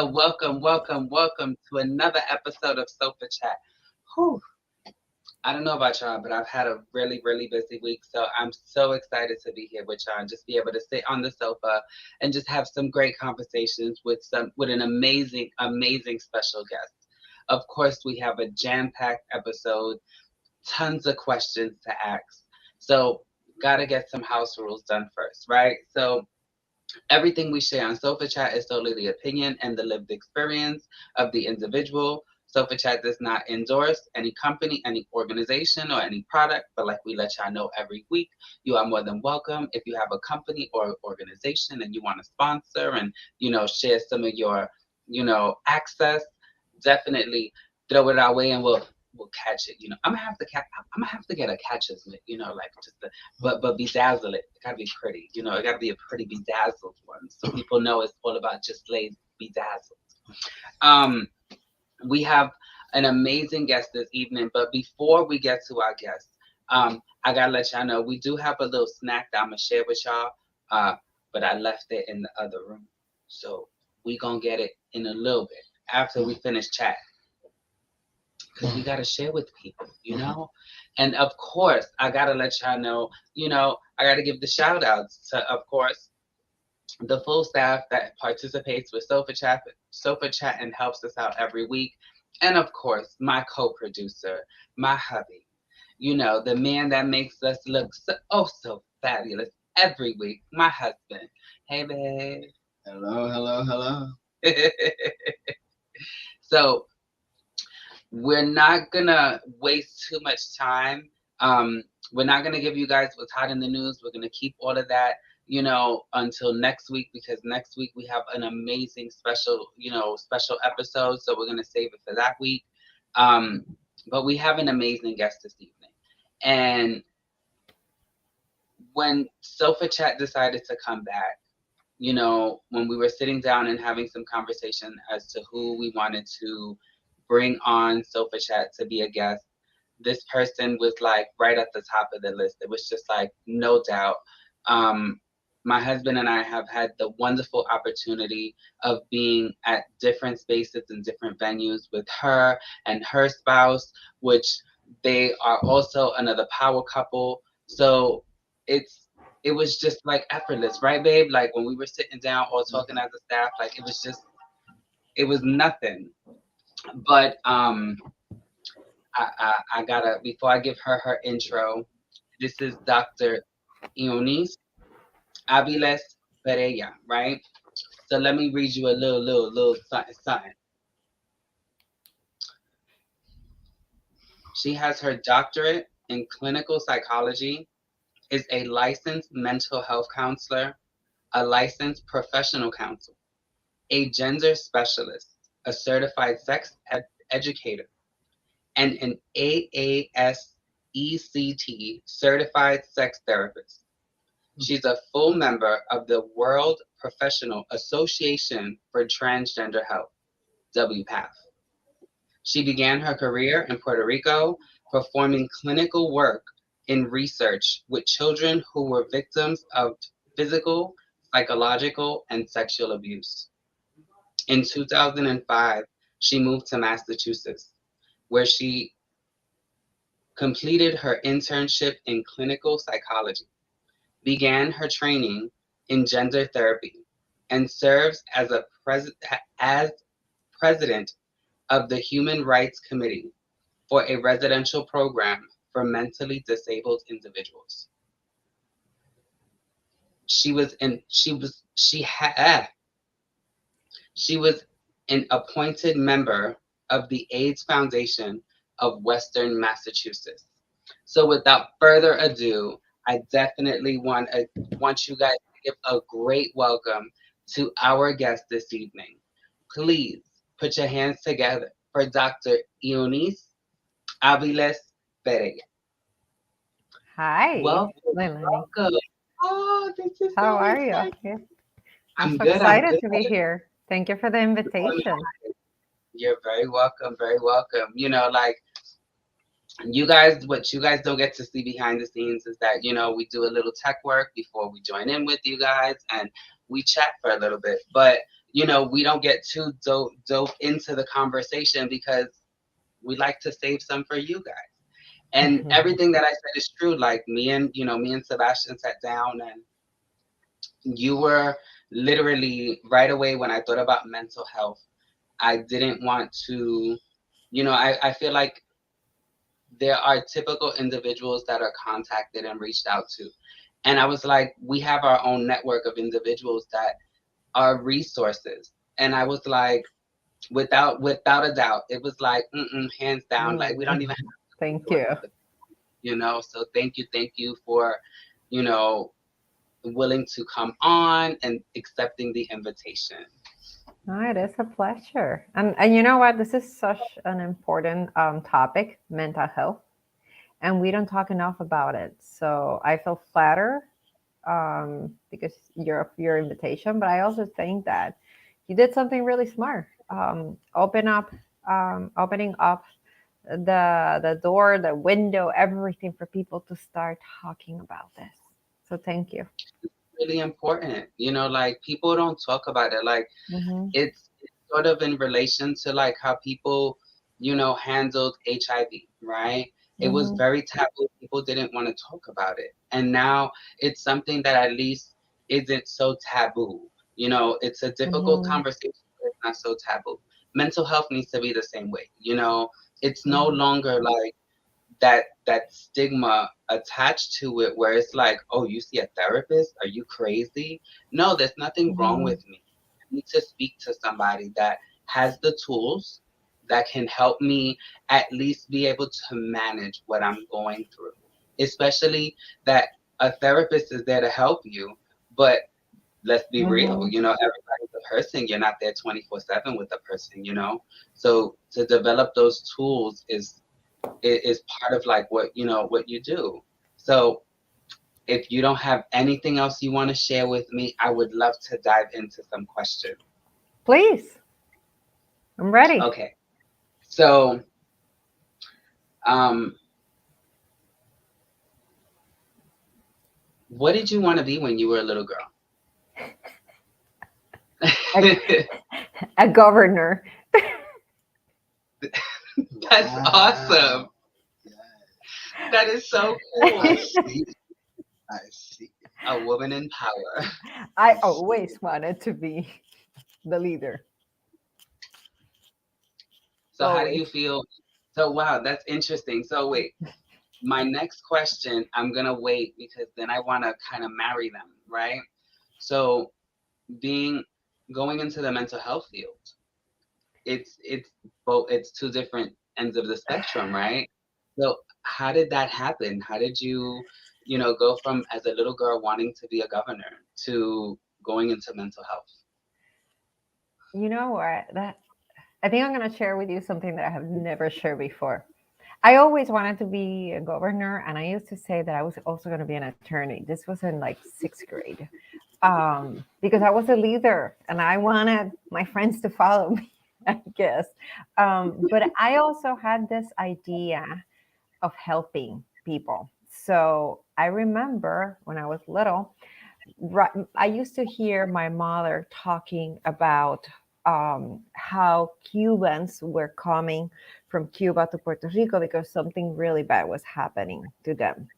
So welcome to another episode of Sofa Chat. Whew, I don't know about y'all, but I've had a really busy week. So I'm so excited to be here with y'all and just be able to sit on the sofa and just have some great conversations with an amazing special guest. Of course, we have a jam-packed episode, tons of questions to ask. So gotta get some house rules done first, right? So everything we share on Sofa Chat is solely the opinion and the lived experience of the individual. Sofa Chat does not endorse any company, any organization, or any product, but like we let y'all know every week, you are more than welcome. If you have a company or organization and you want to sponsor and, share some of your, access, definitely throw it our way and we'll catch it. I'm gonna have to get a catcher's mitt, like just the, but bedazzle it. It gotta be pretty, it gotta be a pretty bedazzled one, so people know it's all about just laid bedazzled. Um, we have an amazing guest this evening, but before we get to our guest, I gotta let y'all know we do have a little snack that I'm gonna share with y'all. Uh, but I left it in the other room, so we gonna get it in a little bit after we finish chat because we gotta share with people. And of course, I gotta let y'all know, I gotta give the shout outs to, of course, the full staff that participates with Sofa Chat and helps us out every week. And of course, my co-producer, my hubby, the man that makes us look so fabulous every week, my husband. Hey, babe. Hello. So we're not gonna waste too much time. We're not gonna give you guys what's hot in the news. We're gonna keep all of that, until next week because next week we have an amazing special episode. So we're gonna save it for that week. Um, but we have an amazing guest this evening, and when Sofa Chat decided to come back, when we were sitting down and having some conversation as to who we wanted to bring on Sofa Chat to be a guest, this person was like right at the top of the list. It was just like, no doubt. Um, my husband and I have had the wonderful opportunity of being at different spaces and different venues with her and her spouse, which they are also another power couple. So it's it was just like effortless, right, babe? Like when we were sitting down all talking as a staff, like it was nothing. But I gotta before I give her intro. This is Dr. Ionis Aviles Pereira, right? So let me read you a little something. She has her doctorate in clinical psychology, is a licensed mental health counselor, a licensed professional counselor, a gender specialist, a certified educator, and an AASECT certified sex therapist. She's a full member of the World Professional Association for Transgender Health, WPATH. She began her career in Puerto Rico performing clinical work in research with children who were victims of physical, psychological, and sexual abuse. In 2005, she moved to Massachusetts, where she completed her internship in clinical psychology, began her training in gender therapy, and serves as president of the Human Rights Committee for a residential program for mentally disabled individuals. She was in she was she had she was an appointed member of the AIDS Foundation of Western Massachusetts. So without further ado, I definitely want you guys to give a great welcome to our guest this evening. Please put your hands together for Dr. Ionis Aviles Pereira. Hi, Welcome, Leilani. welcome. Oh, this is How so are you? exciting. Yes, I'm I'm so good. I'm excited good. to be here. Thank you for the invitation. You're very welcome. Very welcome. Like what you guys don't get to see behind the scenes is that, we do a little tech work before we join in with you guys and we chat for a little bit. But, we don't get too dope into the conversation because we like to save some for you guys. And everything that I said is true. Like me and Sebastian sat down, and you were literally right away when I thought about mental health. I didn't want to, I feel like there are typical individuals that are contacted and reached out to. And I was like, we have our own network of individuals that are resources. And I was like, without a doubt, it was like, hands down, like we don't even have Thank to do you. another, so thank you for, you know, willing to come on and accepting the invitation. No, it is a pleasure. And you know what? This is such an important topic, mental health, and we don't talk enough about it. So I feel flattered because your invitation, but I also think that you did something really smart. Opening up the door, the window, everything for people to start talking about this. So thank you. Really important, like people don't talk about it. Like Hmm. it's sort of in relation to like how people, handled HIV, right? It was Hmm. very taboo. People didn't want to talk about it. And now it's something that at least isn't so taboo. It's a difficult Hmm. conversation, but it's not so taboo. Mental health needs to be the same way. It's no Hmm. longer like that stigma attached to it where it's like, oh, you see a therapist? Are you crazy? No, there's nothing wrong Hmm. with me. I need to speak to somebody that has the tools that can help me at least be able to manage what I'm going through. Especially that a therapist is there to help you, but let's be real, Hmm. everybody's a person. You're not there 24/7 with a person. So to develop those tools is part of like what you do. So if you don't have anything else you want to share with me, I would love to dive into some questions. Please, I'm ready. Okay. So um what did you want to be when you were a little girl? A, a governor. That's awesome. Wow. Yeah, That is so I cool. see. I see. A woman in power. I I see. always wanted to be the leader. So how do Always. you feel? So wow, that's interesting. So wait, my next question, I'm gonna wait because then I want to kind of marry them, right? So being going into the mental health field, it's both, it's two different ends of the spectrum, right? So how did that happen? How did you, go from as a little girl wanting to be a governor to going into mental health? You know what? That I think I'm going to share with you something that I have never shared before. I always wanted to be a governor, and I used to say that I was also going to be an attorney. This was in like sixth grade, because I was a leader and I wanted my friends to follow me, I guess. But I also had this idea of helping people. So I remember when I was little, I used to hear my mother talking about how Cubans were coming from Cuba to Puerto Rico because something really bad was happening to them.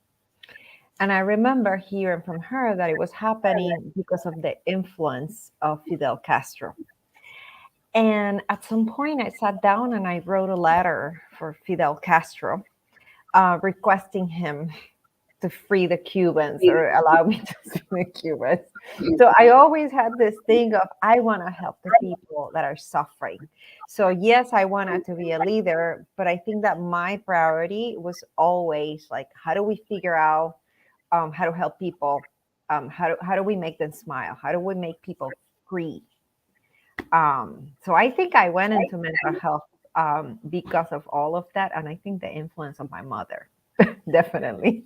And I remember hearing from her that it was happening because of the influence of Fidel Castro. And at some point, I sat down and I wrote a letter for Fidel Castro, requesting him to free the Cubans or allow me to free the Cubans. So I always had this thing of I want to help the people that are suffering. So yes, I wanted to be a leader, but I think that my priority was always like, how do we figure out how to help people? How do we make them smile? How do we make people free? So I think I went into mental health because of all of that, and I think the influence of my mother, definitely.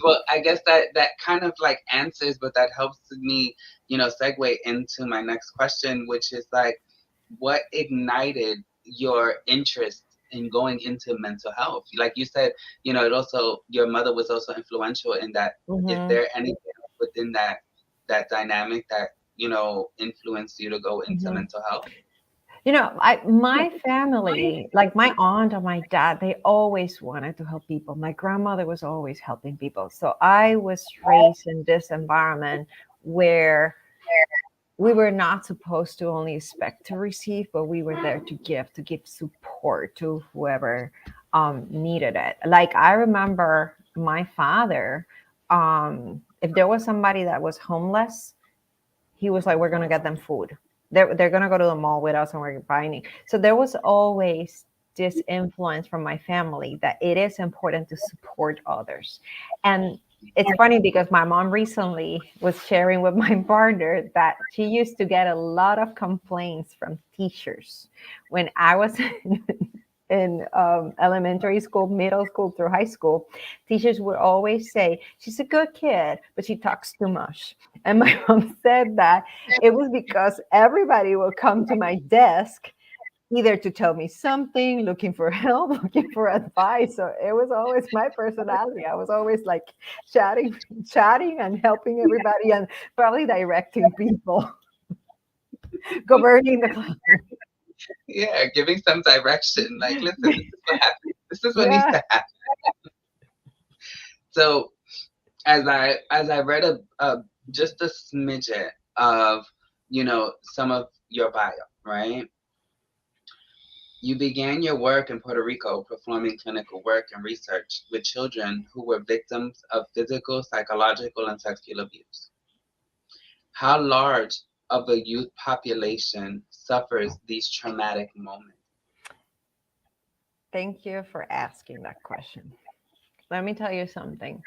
Well, I guess that kind of like answers, but that helps me, segue into my next question, which is like, what ignited your interest in going into mental health? Like you said, it also, your mother was also influential in that. Is Hmm. there anything else within that dynamic that influenced you to go into Mhm. mental health? My family, like my aunt and my dad, they always wanted to help people. My grandmother was always helping people. So I was raised in this environment where we were not supposed to only expect to receive, but we were there to give support to whoever needed it. Like I remember my father, if there was somebody that was homeless, he was like, we're going to get them food. They're going to go to the mall with us and we're buying it. So there was always this influence from my family that it is important to support others. And it's funny because my mom recently was sharing with my partner that she used to get a lot of complaints from teachers when I was in elementary school, middle school, through high school. Teachers would always say, she's a good kid, but she talks too much. And my mom said that it was because everybody will come to my desk either to tell me something, looking for help, looking for advice. So it was always my personality. I was always like chatting, chatting and helping everybody and probably directing people, governing the class. Yeah, giving some direction. Like, listen, this is what happened. This is what needs Yeah. to happen. So as I read just a smidget of some of your bio, right? You began your work in Puerto Rico performing clinical work and research with children who were victims of physical, psychological, and sexual abuse. How large of a youth population suffers these traumatic moments? Thank you for asking that question. Let me tell you something.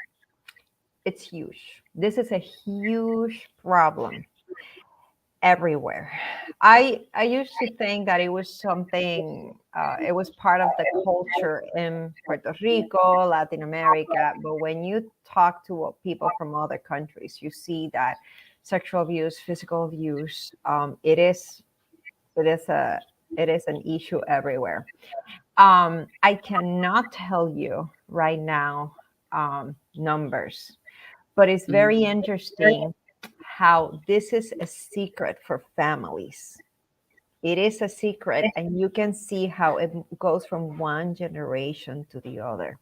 It's huge. This is a huge problem everywhere. I used to think that it was something. It was part of the culture in Puerto Rico, Latin America. But when you talk to people from other countries, you see that sexual abuse, physical abuse, it is a it is an issue everywhere. I cannot tell you right now numbers, but it's very Mhm. interesting how this is a secret for families. It is a secret, and you can see how it goes from one generation to the other.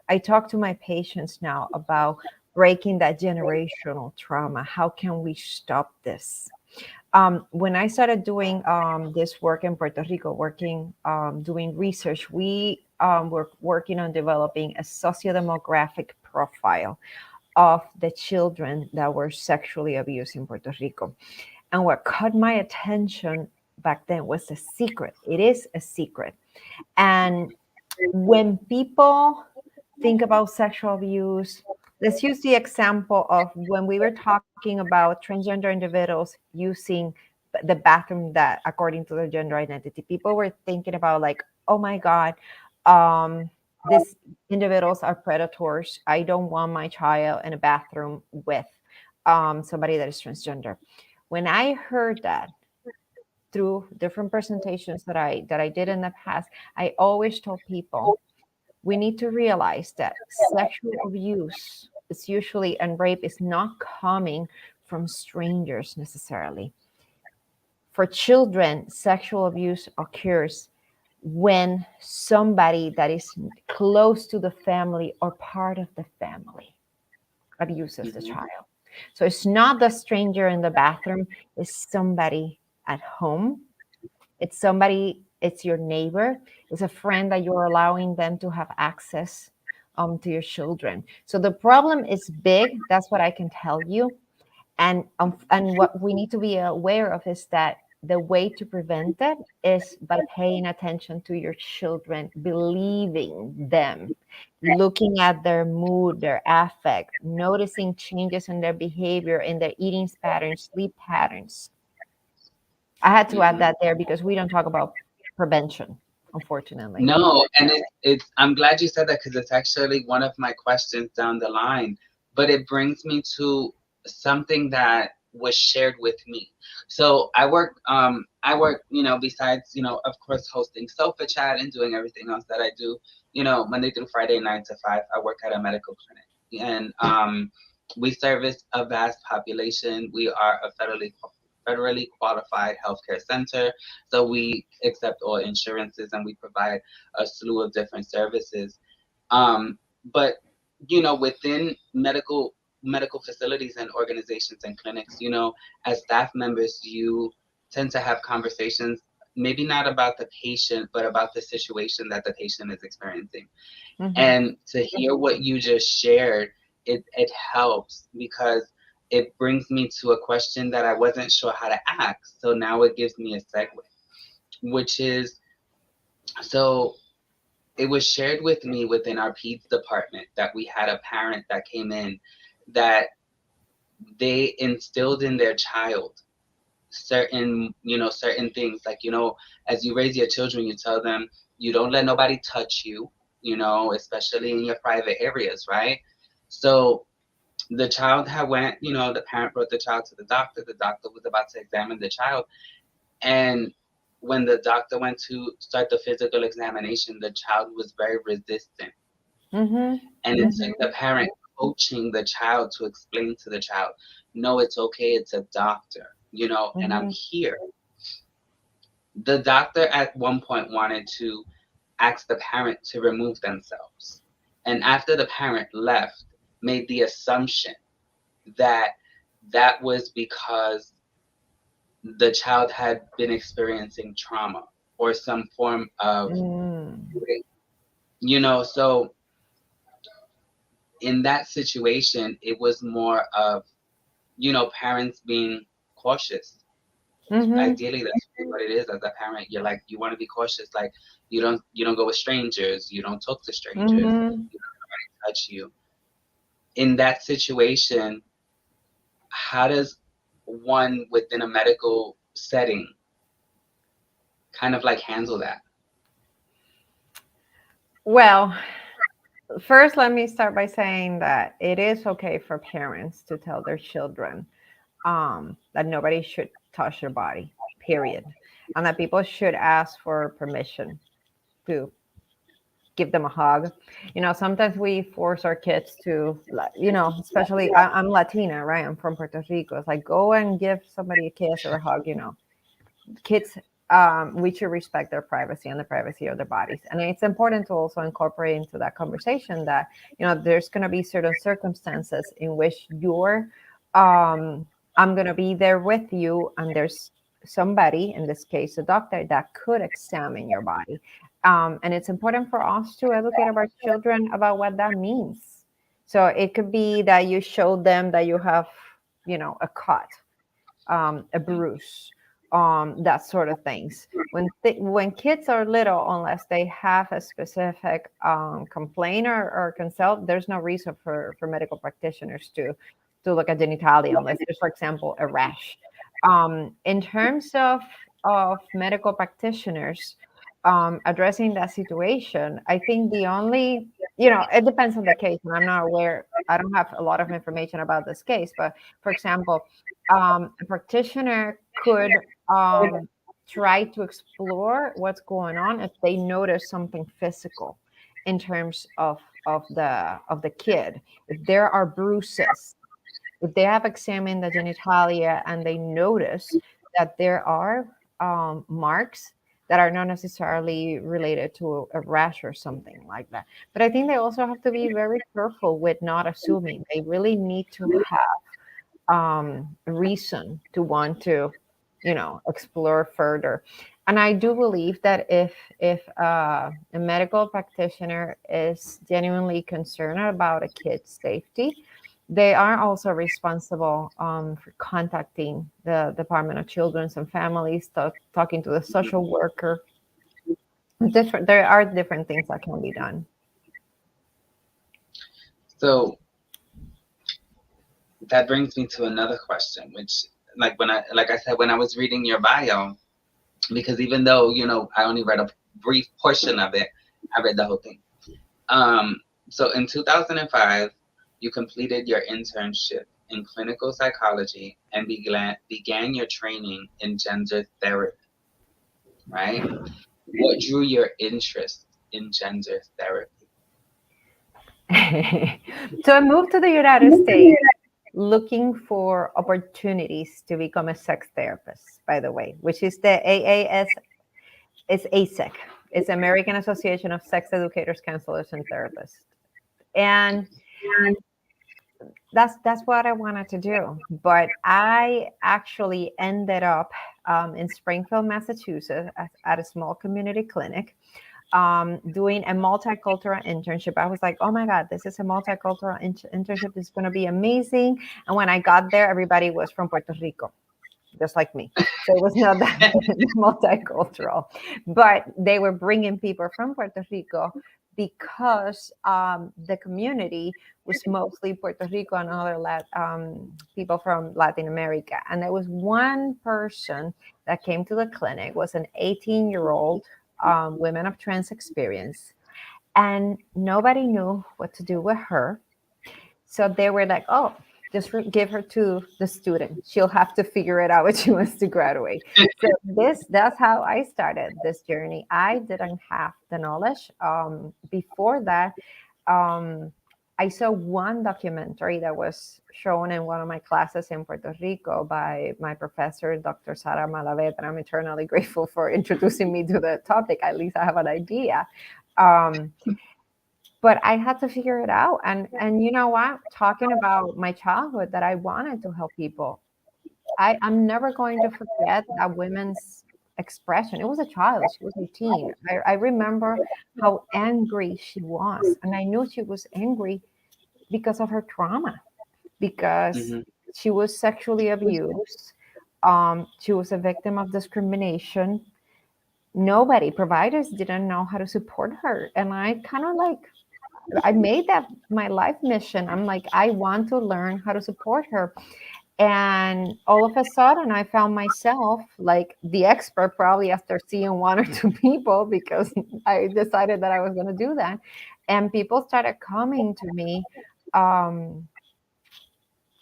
I talk to my patients now about breaking that generational trauma. How can we stop this? When I started doing this work in Puerto Rico, doing research, we were working on developing a sociodemographic profile of the children that were sexually abused in Puerto Rico. And what caught my attention back then was a secret. It is a secret. And when people think about sexual abuse, let's use the example of when we were talking about transgender individuals using the bathroom that according to their gender identity, people were thinking about like, oh my God, um, these individuals are predators. I don't want my child in a bathroom with somebody that is transgender. When I heard that through different presentations that I did in the past, I always told people we need to realize that sexual abuse is usually and rape is not coming from strangers necessarily. For children, sexual abuse occurs when somebody that is close to the family or part of the family abuses the Mhm. child. So it's not the stranger in the bathroom, it's somebody at home. It's somebody, it's your neighbor, it's a friend that you're allowing them to have access to your children. So the problem is big. That's what I can tell you. And what we need to be aware of is that the way to prevent it is by paying attention to your children, believing them, looking at their mood, their affect, noticing changes in their behavior, in their eating patterns, sleep patterns. I had to add Mhm. that there because we don't talk about prevention, unfortunately. No, and it's I'm glad you said that because it's actually one of my questions down the line. But it brings me to something that was shared with me. So I work, besides, of course, hosting Sofa Chat and doing everything else that I do, Monday through Friday, 9 to 5, I work at a medical clinic. And we service a vast population. We are a federally federally qualified healthcare center. So we accept all insurances and we provide a slew of different services. But within medical facilities and organizations and clinics, as staff members, you tend to have conversations, maybe not about the patient, but about the situation that the patient is experiencing. Mhm. And to hear what you just shared, it helps because it brings me to a question that I wasn't sure how to ask. So now it gives me a segue, which is, so it was shared with me within our peds department that we had a parent that came in that they instilled in their child certain things, like, as you raise your children, you tell them you don't let nobody touch you, especially in your private areas, right? So the child had went, the parent brought the child to the doctor was about to examine the child, and when the doctor went to start the physical examination, the child was very resistant. Mhm. And it Mhm. took the parent coaching the child to explain to the child, no, it's okay, it's a doctor, and I'm Mhm. here. The doctor at one point wanted to ask the parent to remove themselves. And after the parent left, made the assumption that that was because the child had been experiencing trauma or some form of Mm. rape. So in that situation, it was more of, parents being cautious. Mhm. Ideally, that's really what it is. As a parent, you're like, you want to be cautious. Like, you don't go with strangers. You don't talk to strangers. Mhm. You don't touch you. In that situation, how does one within a medical setting kind of like handle that? Well, first, let me start by saying that it is okay for parents to tell their children that nobody should touch their body, period, and that people should ask for permission to give them a hug. Sometimes we force our kids to, especially I'm Latina, right? I'm from Puerto Rico. It's like, go and give somebody a kiss or a hug. Kids, we should respect their privacy and the privacy of their bodies. And it's important to also incorporate into that conversation that, there's going to be certain circumstances in which I'm going to be there with you, and there's somebody, in this case, a doctor, that could examine your body. And it's important for us to educate our children about what that means. So it could be that you show them that you have, a cut, a bruise, that sort of things. When kids are little, unless they have a specific complaint or consult, there's no reason for medical practitioners to look at genitalia unless there's, for example, a rash. In terms of medical practitioners addressing that situation, I think the only, it depends on the case, and I'm not aware. I don't have a lot of information about this case, but for example, a practitioner could try to explore what's going on if they notice something physical in terms of the kid. If there are bruises, if they have examined the genitalia and they notice that there are marks that are not necessarily related to a rash or something like that. But I think they also have to be very careful with not assuming. They really need to have reason to want to, explore further. And I do believe that if a medical practitioner is genuinely concerned about a kid's safety, they are also responsible for contacting the Department of Children's and Families, talking to the social worker. There are different things that can be done. So that brings me to another question, which, like I said, when I was reading your bio, because even though, I only read a brief portion of it, I read the whole thing. So in 2005, you completed your internship in clinical psychology and began your training in gender therapy, right? What drew your interest in gender therapy? So I moved to the United States looking for opportunities to become a sex therapist, by the way, which is the AAS, it's ASEC. It's American Association of Sex Educators, Counselors, and Therapists. And that's what I wanted to do. But I actually ended up in Springfield, Massachusetts, at a small community clinic, doing a multicultural internship. I was like, oh my God, this is a multicultural internship. It's going to be amazing. And when I got there, everybody was from Puerto Rico, just like me. So it was not that multicultural, but they were bringing people from Puerto Rico because the community was mostly Puerto Rico and other people from Latin America. And there was one person that came to the clinic, was an 18-year-old women of trans experience, and nobody knew what to do with her. So they were like, oh, just give her to the student. She'll have to figure it out when she wants to graduate. So that's how I started this journey. I didn't have the knowledge. Before that, I saw one documentary that was shown in one of my classes in Puerto Rico by my professor, Dr. Sara Malavet, and I'm eternally grateful for introducing me to the topic. At least I have an idea. But I had to figure it out. And you know what? Talking about my childhood, that I wanted to help people. I'm never going to forget that women's expression. It was a child. She was 18. I remember how angry she was. And I knew she was angry because of her trauma, because Mm-hmm. she was sexually abused. She was a victim of discrimination. Nobody, providers didn't know how to support her. And I kind of like, I made that my life mission. I'm like, I want to learn how to support her. And all of a sudden, I found myself like the expert, probably after seeing one or two people, because I decided that I was going to do that. And people started coming to me. Um,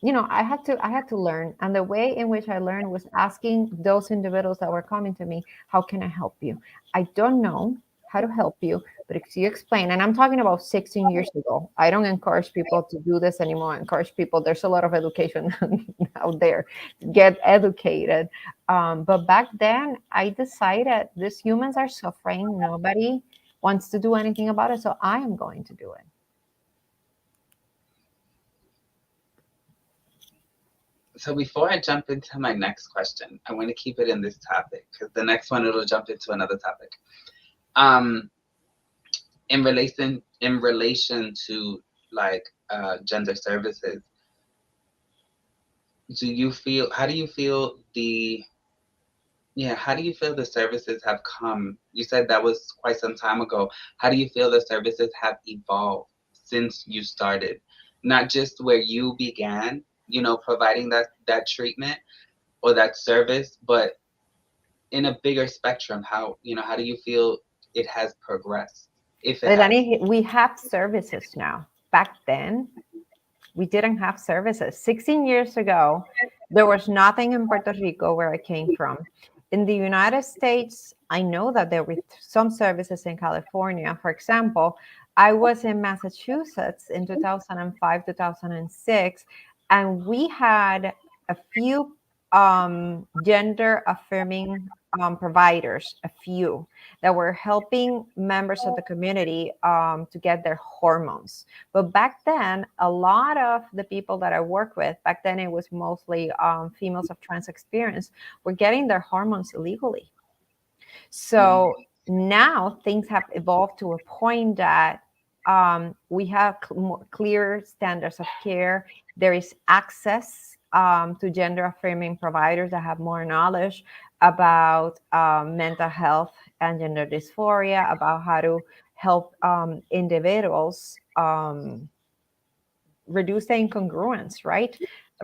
I had to learn. And the way in which I learned was asking those individuals that were coming to me, how can I help you? I don't know how to help you, but if you explain, and I'm talking about 16 years ago, I don't encourage people to do this anymore. I encourage people, there's a lot of education out there, get educated. But back then I decided these humans are suffering. Nobody wants to do anything about it. So I am going to do it. So before I jump into my next question, I want to keep it in this topic because the next one it'll jump into another topic. Um, in relation to like gender services, how do you feel the services have come? You said that was quite some time ago. How do you feel the services have evolved since you started? Not just where you began, providing that treatment or that service, but in a bigger spectrum, how do you feel it has progressed, if it has? Leilani, we have services now. Back then, we didn't have services. 16 years ago, there was nothing in Puerto Rico where I came from. In the United States, I know that there were some services in California. For example, I was in Massachusetts in 2005, 2006, and we had a few gender affirming providers, a few that were helping members of the community to get their hormones. But back then, a lot of the people that I work with, back then it was mostly females of trans experience, were getting their hormones illegally. So now things have evolved to a point that we have clear standards of care. There is access to gender affirming providers that have more knowledge about mental health and gender dysphoria, about how to help individuals reduce the incongruence, right,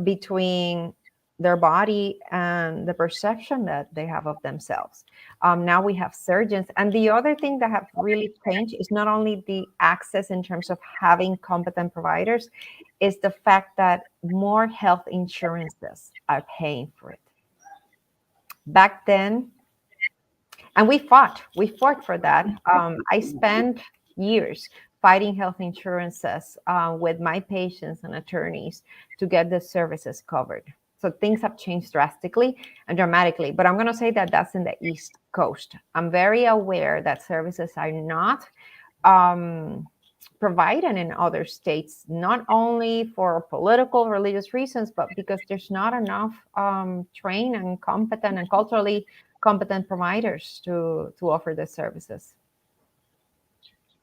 between their body and the perception that they have of themselves. Now we have surgeons. And the other thing that have really changed is not only the access in terms of having competent providers, is the fact that more health insurances are paying for it. Back then, and we fought for that. I spent years fighting health insurances with my patients and attorneys to get the services covered. So things have changed drastically and dramatically, but I'm going to say that that's in the East Coast. I'm very aware that services are not provided in other states, not only for political, religious reasons, but because there's not enough trained and competent and culturally competent providers to offer the services.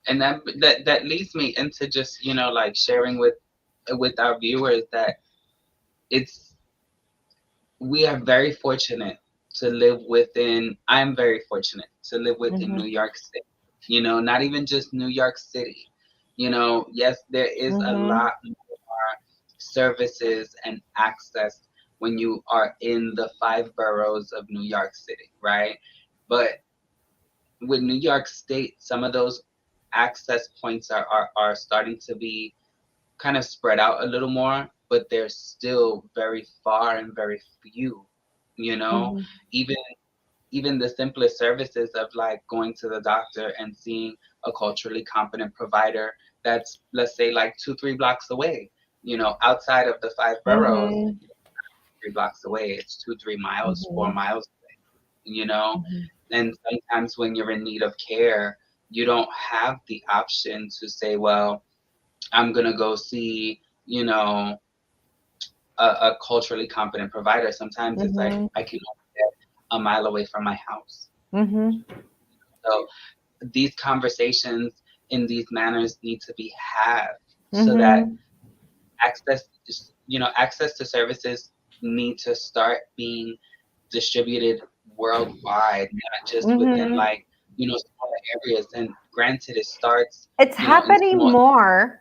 And that leads me into just, like sharing with our viewers that it's we are very fortunate to live within I'm very fortunate to live within New Mm-hmm. York City. Not even just New York City. Yes, there is a Mm-hmm. lot more services and access when you are in the five boroughs of New York City, right? But with New York State, some of those access points are starting to be kind of spread out a little more, but they're still very far and very few, you know? Mm-hmm. Even even the simplest services of like going to the doctor and seeing a culturally competent provider that's, let's say, like 2-3 blocks away, outside of the five boroughs, Mm-hmm. 3 blocks away, it's 2-3 miles, Mm-hmm. 4 miles, you know? Mm-hmm. And sometimes when you're in need of care, you don't have the option to say, well, I'm gonna go see, a culturally competent provider. Sometimes it's like Mm-hmm. I can only get a mile away from my house. Mm-hmm. So these conversations in these manners need to be had so that Mm-hmm. access, access to services need to start being distributed worldwide, not just within Mm-hmm. like, smaller areas. And granted, it starts, It's in happening small, more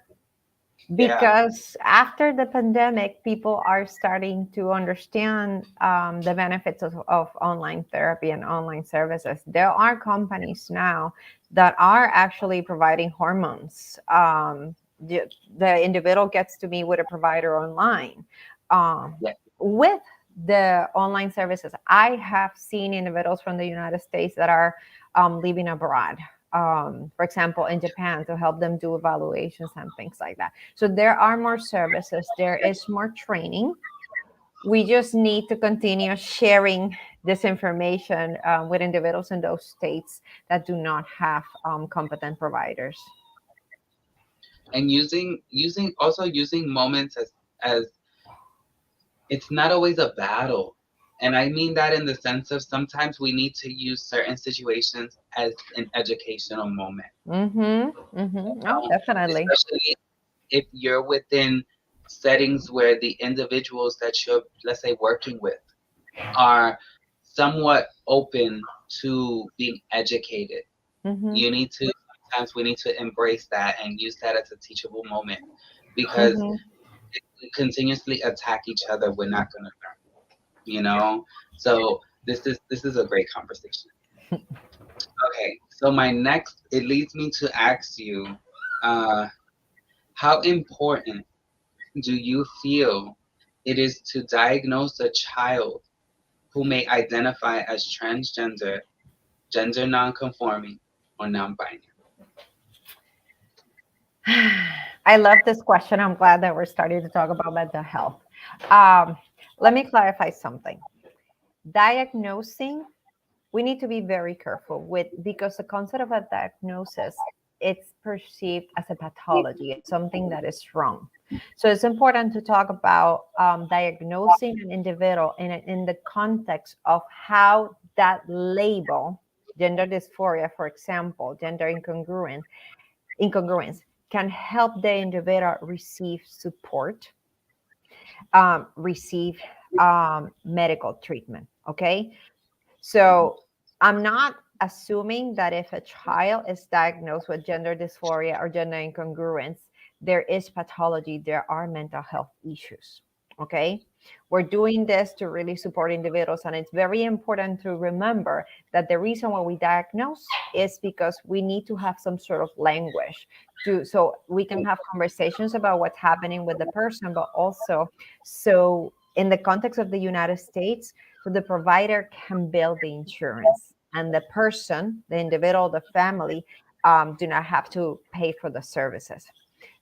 yeah, because after the pandemic, people are starting to understand the benefits of online therapy and online services. There are companies now that are actually providing hormones. The individual gets to meet with a provider online. Um, yeah, with the online services, I have seen individuals from the United States that are living abroad, for example, in Japan, to help them do evaluations and things like that. So there are more services, there is more training. We just need to continue sharing this information with individuals in those states that do not have competent providers. and using moments as it's not always a battle. And I mean that in the sense of sometimes we need to use certain situations as an educational moment. Mm-hmm. Mm-hmm. Oh, definitely. Especially if you're within settings where the individuals that you're, let's say, working with are somewhat open to being educated. Mm-hmm. You need to Sometimes we need to embrace that and use that as a teachable moment because Mm-hmm. if we continuously attack each other, we're not going to learn. So this is a great conversation. Okay, so my next, it leads me to ask you, uh, how important do you feel it is to diagnose a child who may identify as transgender, gender nonconforming, or non-binary? I love this question. I'm glad that we're starting to talk about mental health. Um, Let me clarify something. Diagnosing, we need to be very careful with, because the concept of a diagnosis, it's perceived as a pathology, as something that is wrong. So it's important to talk about diagnosing an individual in the context of how that label, gender dysphoria, for example, gender incongruence, can help the individual receive support, receive medical treatment. Okay, so I'm not assuming that if a child is diagnosed with gender dysphoria or gender incongruence, there is pathology, there are mental health issues. Okay. We're doing this to really support individuals. And it's very important to remember that the reason why we diagnose is because we need to have some sort of language so we can have conversations about what's happening with the person, but also so in the context of the United States, so the provider can bill the insurance and the person, the individual, the family do not have to pay for the services.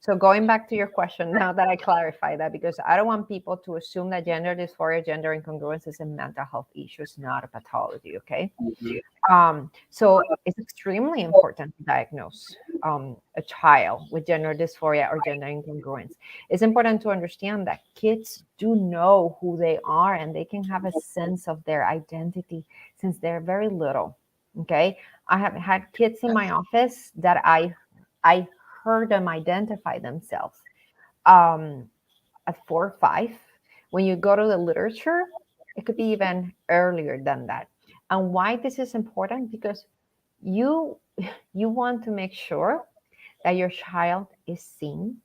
So going back to your question, now that I clarify that, because I don't want people to assume that gender dysphoria, gender incongruence is a mental health issue, it's not a pathology, okay? Mhm. So it's extremely important to diagnose a child with gender dysphoria or gender incongruence. It's important to understand that kids do know who they are and they can have a sense of their identity since they're very little. Okay, I have had kids in my office that I heard them identify themselves um, at 4 or 5. When you go to the literature, it could be even earlier than that. And why this is important? Because you you want to make sure that your child is seen,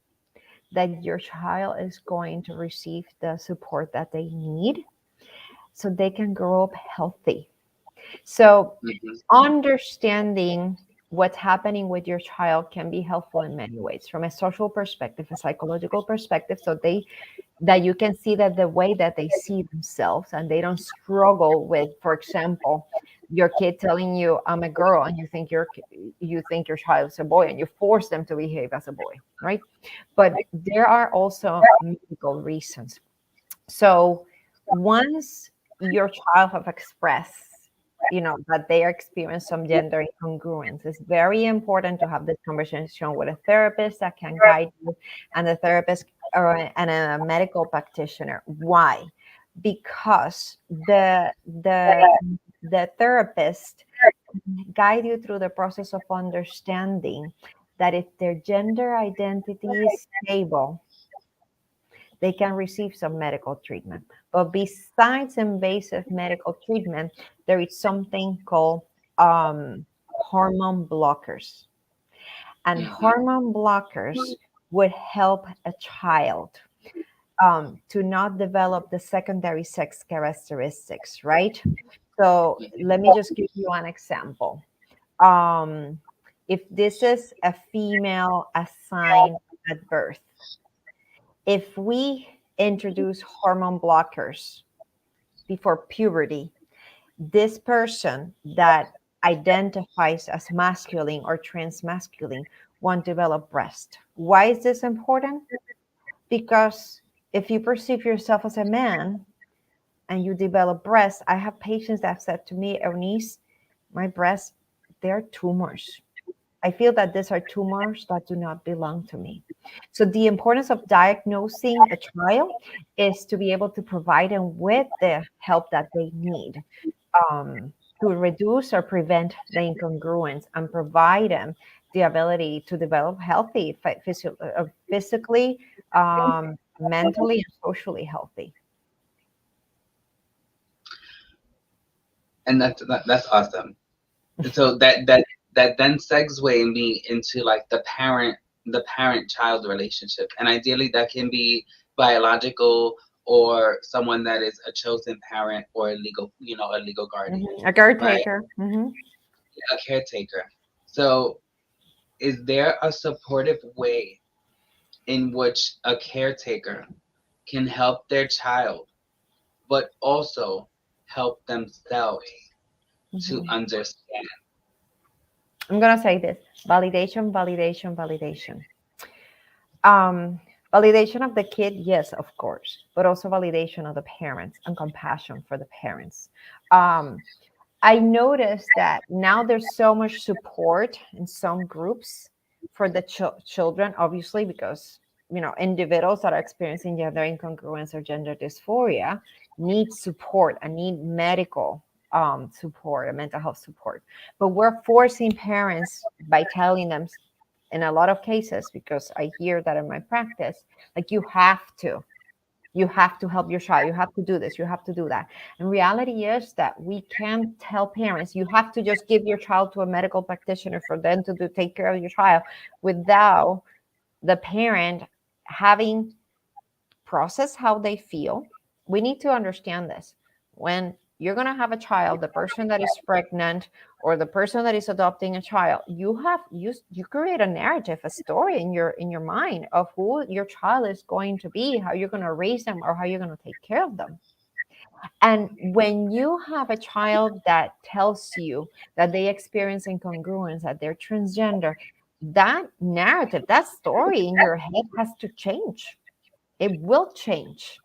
that your child is going to receive the support that they need so they can grow up healthy. So Mhm. understanding what's happening with your child can be helpful in many ways, from a social perspective, a psychological perspective, so they that you can see that the way that they see themselves and they don't struggle with, for example, your kid telling you I'm a girl and you think your child is a boy and you force them to behave as a boy, right? But there are also medical reasons. So once your child have expressed, that they experience some gender incongruence, it's very important to have this conversation with a therapist that can guide you, and the therapist and a medical practitioner. Why? Because the therapist guide you through the process of understanding that if their gender identity is stable, they can receive some medical treatment. But besides invasive medical treatment, there is something called hormone blockers. And Mhm. hormone blockers would help a child to not develop the secondary sex characteristics, right? So let me just give you an example. Um, if this is a female assigned at birth, if we introduce hormone blockers before puberty, this person that identifies as masculine or transmasculine won't develop breast. Why is this important? Because if you perceive yourself as a man and you develop breasts, I have patients that have said to me, Eunice, my breasts, they're tumors. I feel that these are tumors that do not belong to me. So the importance of diagnosing a child is to be able to provide them with the help that they need to reduce or prevent the incongruence and provide them the ability to develop healthy, physically, mentally, and socially healthy. And that's awesome. So that then segue me into like the parent child relationship, and ideally that can be biological or someone that is a chosen parent or a legal guardian, A right? caretaker. Hmm. A caretaker. So is there a supportive way in which a caretaker can help their child but also help themselves to Hmm. understand? I'm going to say this: validation, validation, validation. Um, Validation of the kid, yes, of course, but also validation of the parents and compassion for the parents. Um, I noticed that now there's so much support in some groups for the children, obviously, because individuals that are experiencing gender incongruence or gender dysphoria need support and need medical support and mental health support. But we're forcing parents by telling them in a lot of cases, because I hear that in my practice, like you have to help your child, you have to do this, you have to do that. And reality is that we can't tell parents you have to just give your child to a medical practitioner for them to take care of your child without the parent having processed how they feel. We need to understand this. When you're going to have a child, the person that is pregnant or the person that is adopting a child, you create a narrative, a story in your mind of who your child is going to be, how you're going to raise them, or how you're going to take care of them. And when you have a child that tells you that they experience incongruence, that they're transgender, that narrative, that story in your head has to change. It will change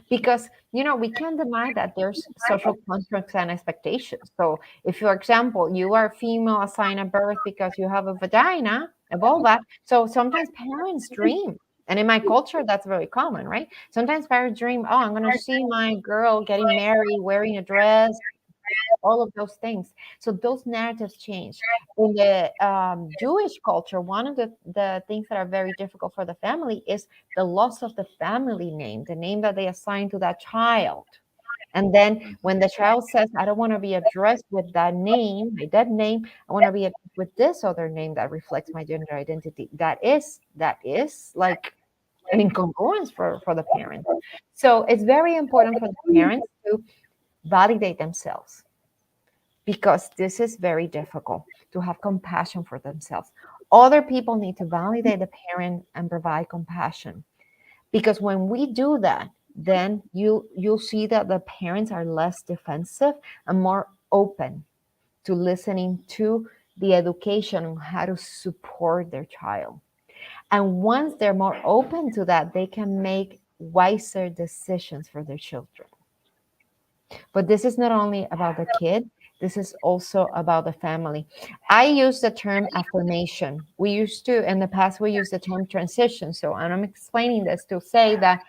because we can't deny that there's social constructs and expectations. So if, for example, you are female assigned at birth because you have a vagina, a vulva, so sometimes parents dream, and in my culture that's very common, right? Sometimes parents dream, oh, I'm going to see my girl getting married, wearing a dress, all of those things. So those narratives change. In the Jewish culture, one of the things that are very difficult for the family is the loss of the family name, the name that they assign to that child. And then when the child says, I don't want to be addressed with that name, my dead name, I want to be addressed with this other name that reflects my gender identity. That is like an incongruence for the parent. So it's very important for the parents to validate themselves, because this is very difficult, to have compassion for themselves. Other people need to validate the parent and provide compassion, because when we do that, then you'll see that the parents are less defensive and more open to listening to the education on how to support their child. And once they're more open to that, they can make wiser decisions for their children. But this is not only about the kid, this is also about the family. I use the term affirmation. We used to, in the past, we used the term transition. So, and I'm explaining this to say that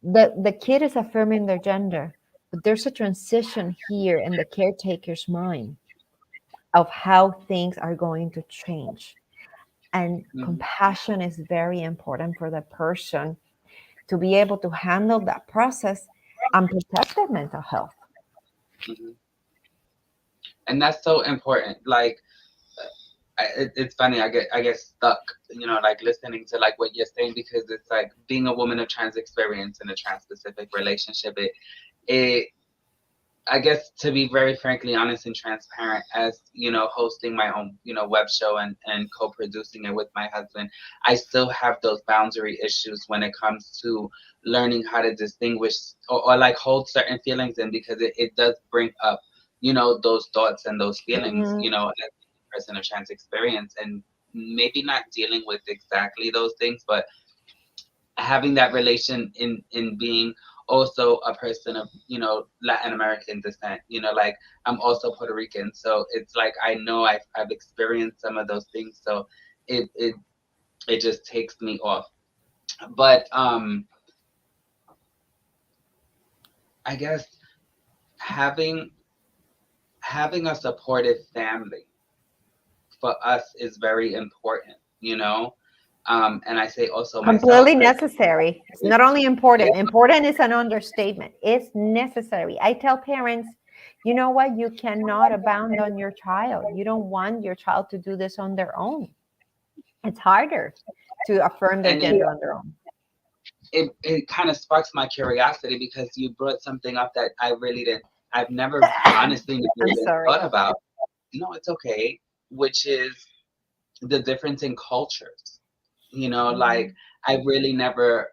the kid is affirming their gender, but there's a transition here in the caretaker's mind of how things are going to change. And Mhm. compassion is very important for the person to be able to handle that process and protect their mental health. Mhm. And that's so important. Like, it's funny. I get stuck, like listening to like what you're saying, because it's like being a woman of trans experience in a trans specific relationship. It I guess, to be very frankly honest and transparent, as hosting my own web show and co-producing it with my husband, I still have those boundary issues when it comes to learning how to distinguish, or like hold certain feelings in, because it does bring up those thoughts and those feelings, Mhm. as a person of trans experience, and maybe not dealing with exactly those things, but having that relation in being also a person of Latin American descent. Like, I'm also Puerto Rican, so it's like I know I've experienced some of those things, so it just takes me off. But I guess having having a supportive family for us is very important, and I say also myself, Completely necessary. It's not only important. Important is an understatement. It's necessary. I tell parents, you know what? You cannot abandon your child. You don't want your child to do this on their own. It's harder to affirm their and gender on their own. it kind of sparks my curiosity, because you brought something up that I've never honestly never I'm even sorry. thought about. No, it's okay. Which is the difference in cultures. Like, Mhm. I really never,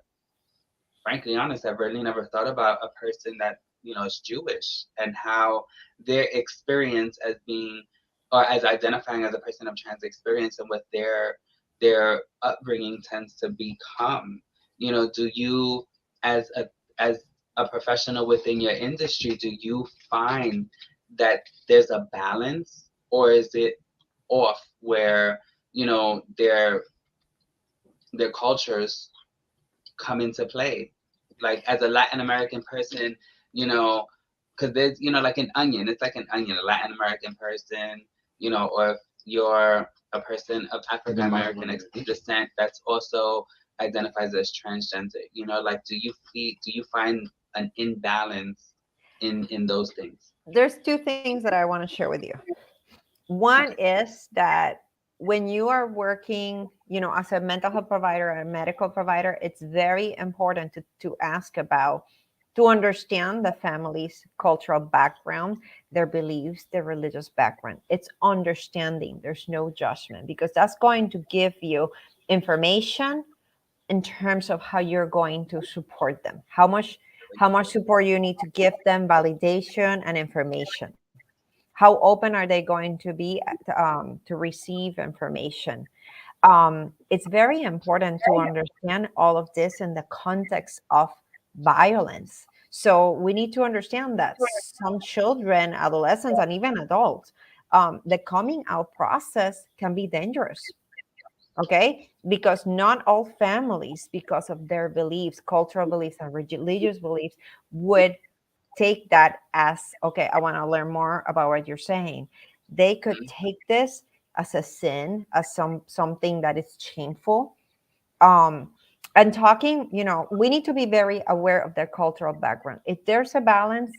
frankly honest, I've really never thought about a person that is Jewish, and how their experience as being, or as identifying as a person of trans experience, and what their upbringing tends to become. Do you, as a professional within your industry, do you find that there's a balance, or is it off, where their cultures come into play? Like, as a Latin American person, you know, because there's, like an onion. It's like an onion, a Latin American person, or if you're a person of African American descent that's also identifies as transgender. Like, do you find an imbalance in those things? There's two things that I want to share with you. One Okay. is that when you are working, as a mental health provider or a medical provider, it's very important to ask about, to understand the family's cultural background, their beliefs, their religious background. It's understanding. There's no judgment, because that's going to give you information in terms of how you're going to support them, how much how much support you need to give them, validation and information. How open are they going to be to receive information? It's very important to understand all of this in the context of violence. So we need to understand that some children, adolescents, and even adults, the coming out process can be dangerous. Okay, because not all families, because of their beliefs, cultural beliefs, and religious beliefs, would take that as okay, I want to learn more about what you're saying. They could take this as a sin, as something that is shameful. um and talking, we need to be very aware of their cultural background. If there's a balance,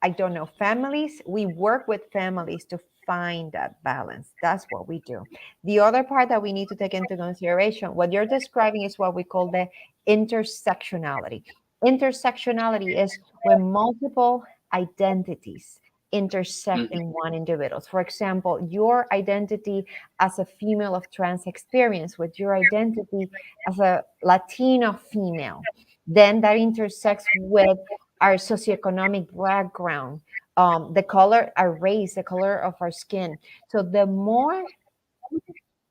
I don't know, families, we work with families to find that balance. That's what we do. The other part that we need to take into consideration, what you're describing is what we call the intersectionality. Intersectionality is when multiple identities intersect in one individual. For example, your identity as a female of trans experience with your identity as a Latino female, then that intersects with our socioeconomic background, the color, our race, the color of our skin. So the more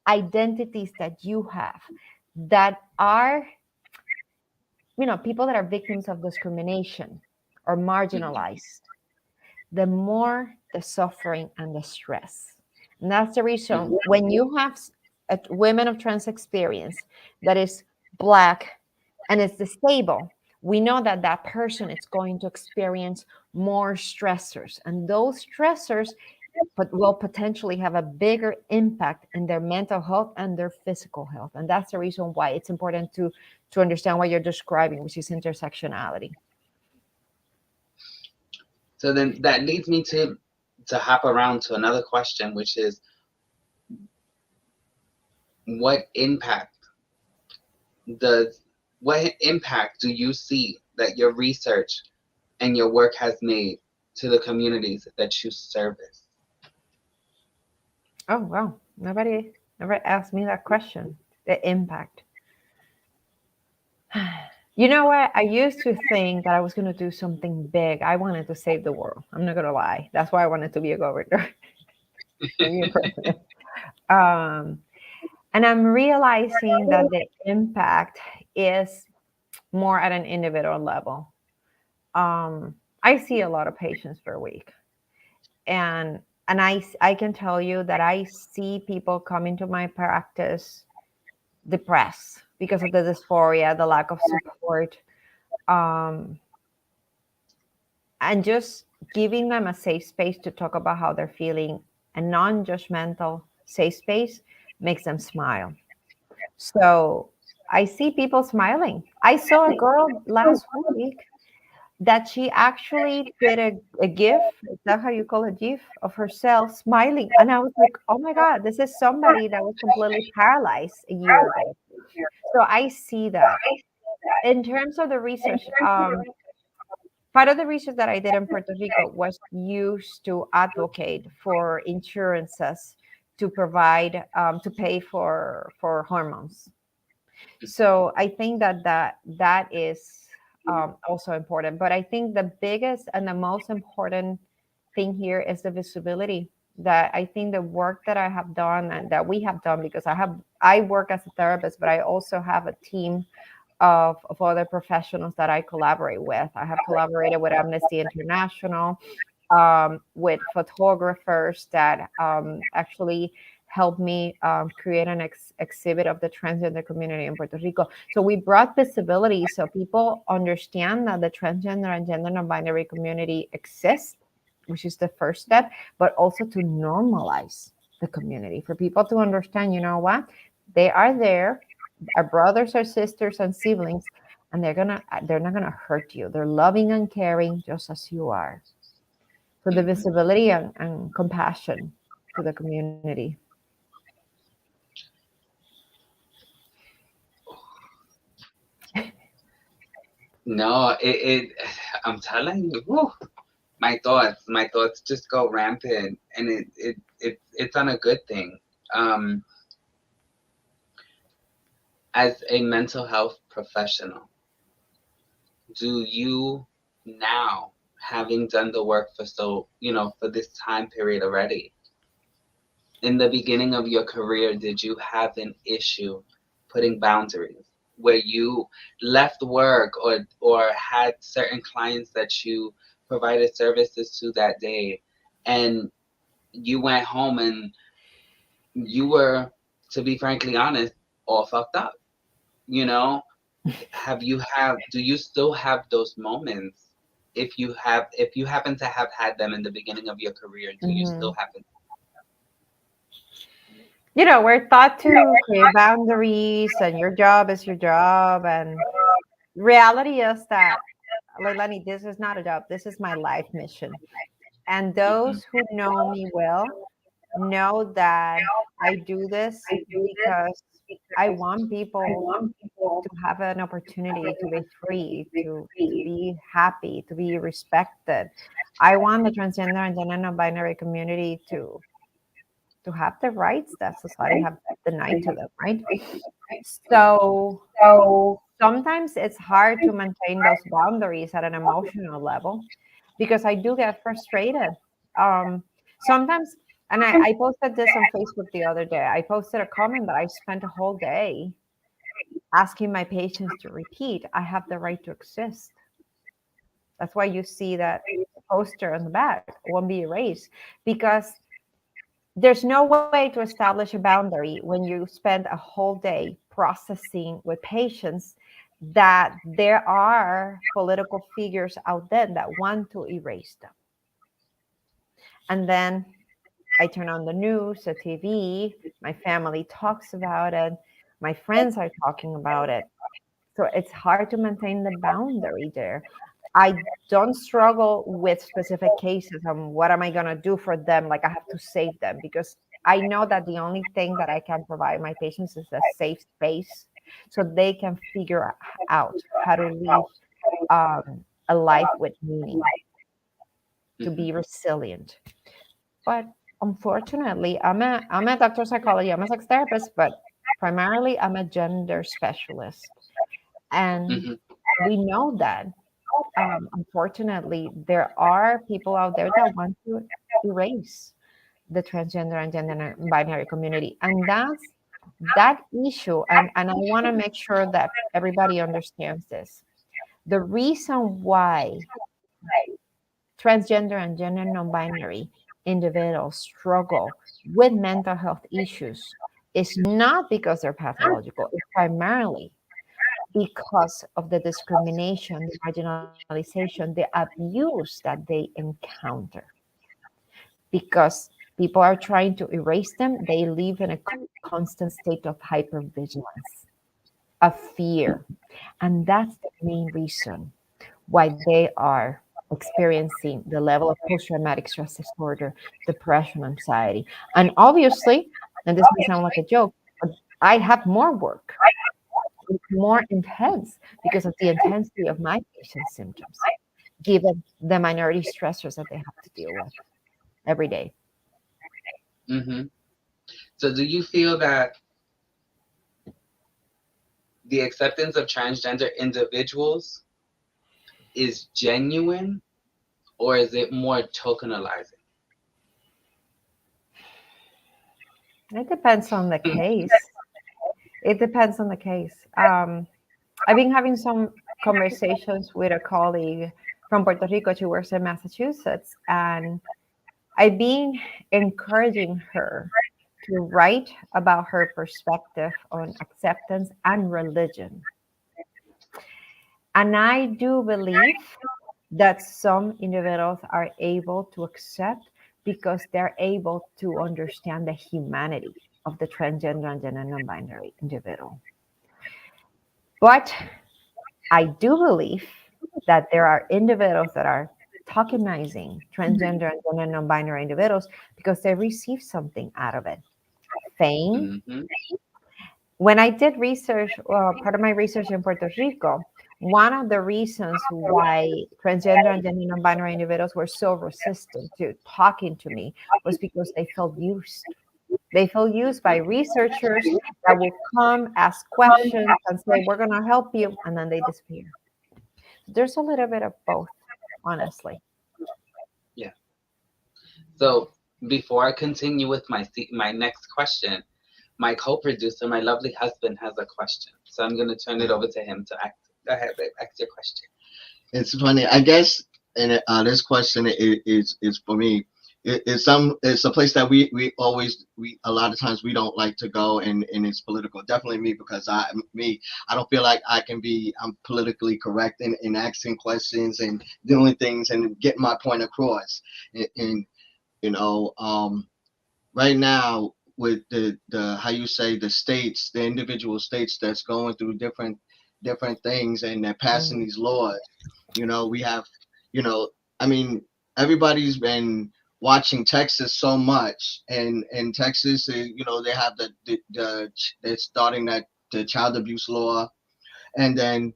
identities that you have that are, people that are victims of discrimination or marginalized, the more the suffering and the stress. And that's the reason when you have a women of trans experience that is Black and it's stable, we know that that person is going to experience more stressors. And those stressors will potentially have a bigger impact in their mental health and their physical health. And that's the reason why it's important to understand what you're describing, which is intersectionality. So then that leads me to hop around to another question, which is what impact does what impact do you see that your research and your work has made to the communities that you service? Oh, wow. Nobody never asked me that question. The impact. You know what? I used to think that I was going to do something big. I wanted to save the world. I'm not going to lie. That's why I wanted to be a governor and be a president. Um, and I'm realizing that the impact is more at an individual level. I see a lot of patients per week, and I can tell you that I see people come into my practice depressed because of the dysphoria, the lack of support, um, and just giving them a safe space to talk about how they're feeling, a non-judgmental safe space makes them smile. So I see people smiling. I saw a girl last week that she actually did a gif. Is that how you call a gif of herself smiling? And I was like, oh my God, this is somebody that was completely paralyzed a year ago. So I see that. In terms of the research, part of the research that I did in Puerto Rico was used to advocate for insurances to provide to pay for hormones. So I think that is also important. But I think the biggest and the most important thing here is the visibility. That I think the work that I have done and that we have done, because I work as a therapist, but I also have a team of other professionals that I collaborate with. I have collaborated with Amnesty International, with photographers that actually helped me create an exhibit of the transgender community in Puerto Rico. So we brought visibility so people understand that the transgender and gender non-binary community exists, which is the first step, but also to normalize the community for people to understand, you know what, they are there, our brothers, our sisters, and siblings, and they're not gonna hurt you. They're loving and caring just as you are. So the visibility and compassion to the community. No, I'm telling you, whew, my thoughts just go rampant, and it's on a good thing. Um, as a mental health professional, do you now, having done the work for so, for this time period already, in the beginning of your career, did you have an issue putting boundaries where you left work or had certain clients that you provided services to that day and you went home and you were, to be frankly honest, all fucked up, you know? Do you still have those moments? If you happen to have had them in the beginning of your career, do you Mhm. still happen? We're taught to create boundaries, and your job is your job. And reality is that, like, Lenny, this is not a job. This is my life mission. And Mhm. those who know me well know that I do this because I want people to have an opportunity to be free, to be happy, to be respected. I want the transgender and gender non-binary community to have the rights that society have denied to them, right? So sometimes it's hard to maintain those boundaries at an emotional level because I do get frustrated. Sometimes, and I posted this on Facebook the other day. I posted a comment that I spent a whole day asking my patients to repeat, I have the right to exist. That's why you see that poster on the back won't be erased, because there's no way to establish a boundary when you spend a whole day processing with patients that there are political figures out there that want to erase them. And then I turn on the news, the TV, my family talks about it, my friends are talking about it. So it's hard to maintain the boundary there. I don't struggle with specific cases on what am I going to do for them. Like I have to save them, because I know that the only thing that I can provide my patients is a safe space so they can figure out how to live a life with meaning, to Mhm. be resilient. But unfortunately, I'm a doctor of psychology, I'm a sex therapist, but primarily I'm a gender specialist. And Mhm. we know that unfortunately, there are people out there that want to erase the transgender and gender binary community. And that issue, and I want to make sure that everybody understands this. The reason why transgender and gender non-binary individuals struggle with mental health issues is not because they're pathological, it's primarily because of the discrimination, the marginalization, the abuse that they encounter. Because people are trying to erase them, they live in a constant state of hypervigilance, of fear. And that's the main reason why they are experiencing the level of post traumatic stress disorder, depression, anxiety. And obviously, and this may sound like a joke, but I have more work. It's more intense because of the intensity of my patient's symptoms, given the minority stressors that they have to deal with every day. Mhm. So do you feel that the acceptance of transgender individuals is genuine or is it more tokenizing? It depends on the case. It depends on the case. I've been having some conversations with a colleague from Puerto Rico. She works in Massachusetts, and I've been encouraging her to write about her perspective on acceptance and religion. And I do believe that some individuals are able to accept because they're able to understand the humanity of the transgender and gender non-binary individual. But I do believe that there are individuals that are tokenizing transgender and gender non-binary individuals because they receive something out of it. Fame. Mhm. When I did research, part of my research in Puerto Rico, one of the reasons why transgender and gender non-binary individuals were so resistant to talking to me was because they felt used. They feel used by researchers that will come, ask questions, and say, we're going to help you, and then they disappear. There's a little bit of both, honestly. Yeah. So before I continue with my next question, my co-producer, my lovely husband, has a question. So I'm going to turn it over to him to act. Go ahead, babe. Ask your question. It's funny, I guess. And this question is for me. It's a place that we always we a lot of times we don't like to go, and it's political. Definitely me, because I don't feel like I'm politically correct in asking questions and doing things and getting my point across. And you know, right now, with the how you say, the individual states that's going through different things, and they're passing Mhm. these laws. We have, you know I mean, everybody's been watching Texas so much, and Texas is, they have they're starting the child abuse law. And then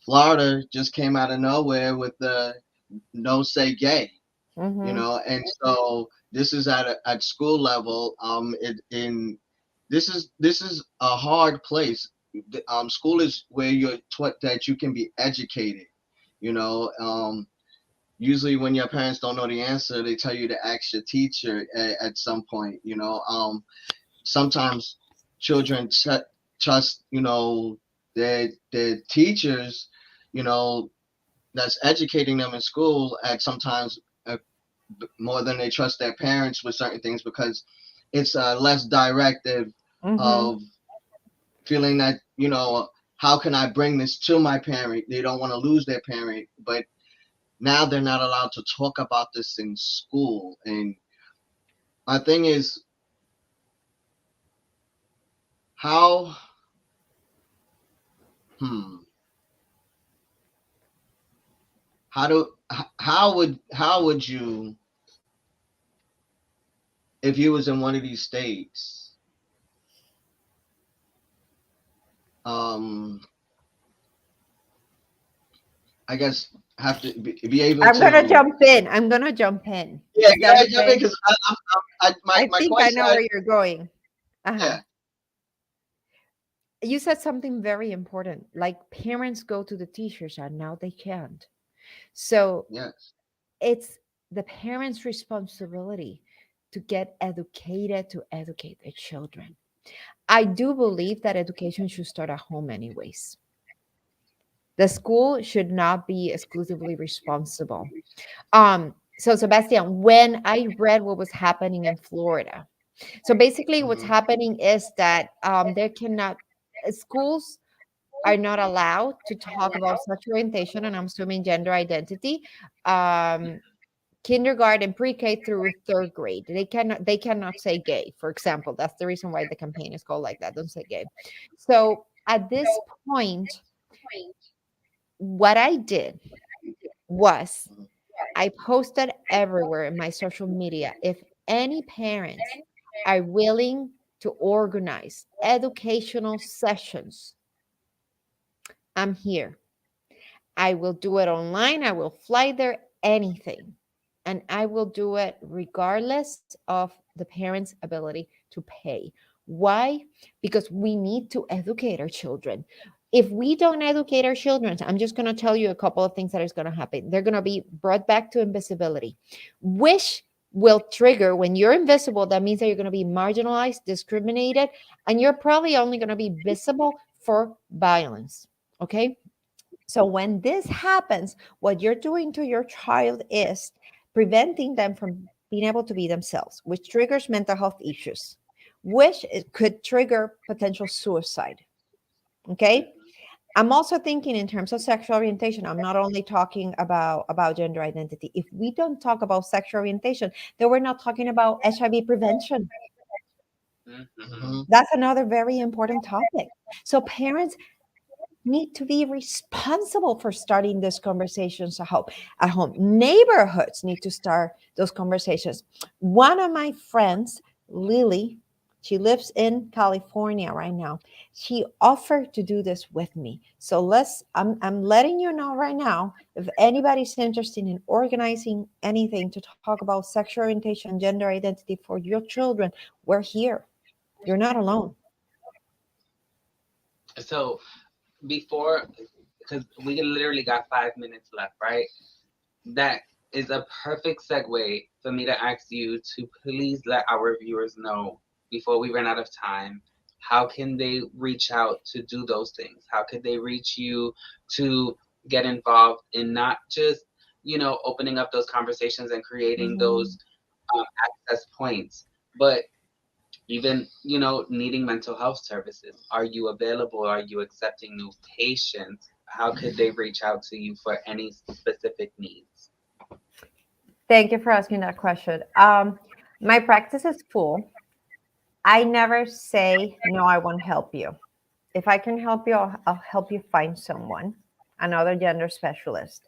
Florida just came out of nowhere with the no say gay. Mhm. And so this is at school level. This is a hard place. School is where you're taught that you can be educated. you know Usually when your parents don't know the answer, they tell you to ask your teacher at some point. Sometimes children trust, their teachers, you know that's educating them in school, at sometimes, uh, more than they trust their parents with certain things, because it's less directive Mhm. of feeling that, how can I bring this to my parent? They don't want to lose their parent, but now they're not allowed to talk about this in school. And my thing is, how hmm how would you, if you was in one of these states, um I guess, have to be able I'm gonna to. jump in. I'm gonna jump in. Yeah, Is that go ahead, jump in, okay? because my I my think I question. know where you're going. Uh-huh. Yeah. You said something very important. Like parents go to the teachers and now they can't. So Yes. it's the parents' responsibility to get educated to educate their children. I do believe that education should start at home, anyways. The school should not be exclusively responsible. So Sebastian, when I read what was happening in Florida, so basically what's Hmm. happening is that there cannot schools are not allowed to talk about sexual orientation, and I'm assuming gender identity. Um, Kindergarten, pre-K through third grade, they cannot say gay, for example. That's the reason why the campaign is called like that. Don't say gay. So at this point, what I did was I posted everywhere in my social media. If any parents are willing to organize educational sessions, I'm here. I will do it online. I will fly there, anything. And I will do it regardless of the parents' ability to pay. Why? Because we need to educate our children. If we don't educate our children, I'm just going to tell you a couple of things that is going to happen. They're going to be brought back to invisibility, which will trigger when you're invisible. That means that you're going to be marginalized, discriminated, and you're probably only going to be visible for violence. Okay. So when this happens, what you're doing to your child is preventing them from being able to be themselves, which triggers mental health issues, which it could trigger potential suicide. Okay. I'm also thinking in terms of sexual orientation. I'm not only talking about gender identity. If we don't talk about sexual orientation, then we're not talking about HIV prevention. Mm-hmm. Hmm. That's another very important topic. So parents need to be responsible for starting these conversations at home. Neighborhoods need to start those conversations. One of my friends, Lily, she lives in California right now. She offered to do this with me. So I'm letting you know right now, if anybody's interested in organizing anything to talk about sexual orientation, gender identity for your children, we're here. You're not alone. So before because we literally got 5 minutes left, right? That is a perfect segue for me to ask you to please let our viewers know before we run out of time. How can they reach out to do those things? How could they reach you to get involved in not just, opening up those conversations and creating Mhm. those access points, but even, needing mental health services? Are you available? Are you accepting new patients? How could they reach out to you for any specific needs? Thank you for asking that question. My practice is full. I never say, no, I won't help you. If I can help you, I'll help you find someone, another gender specialist.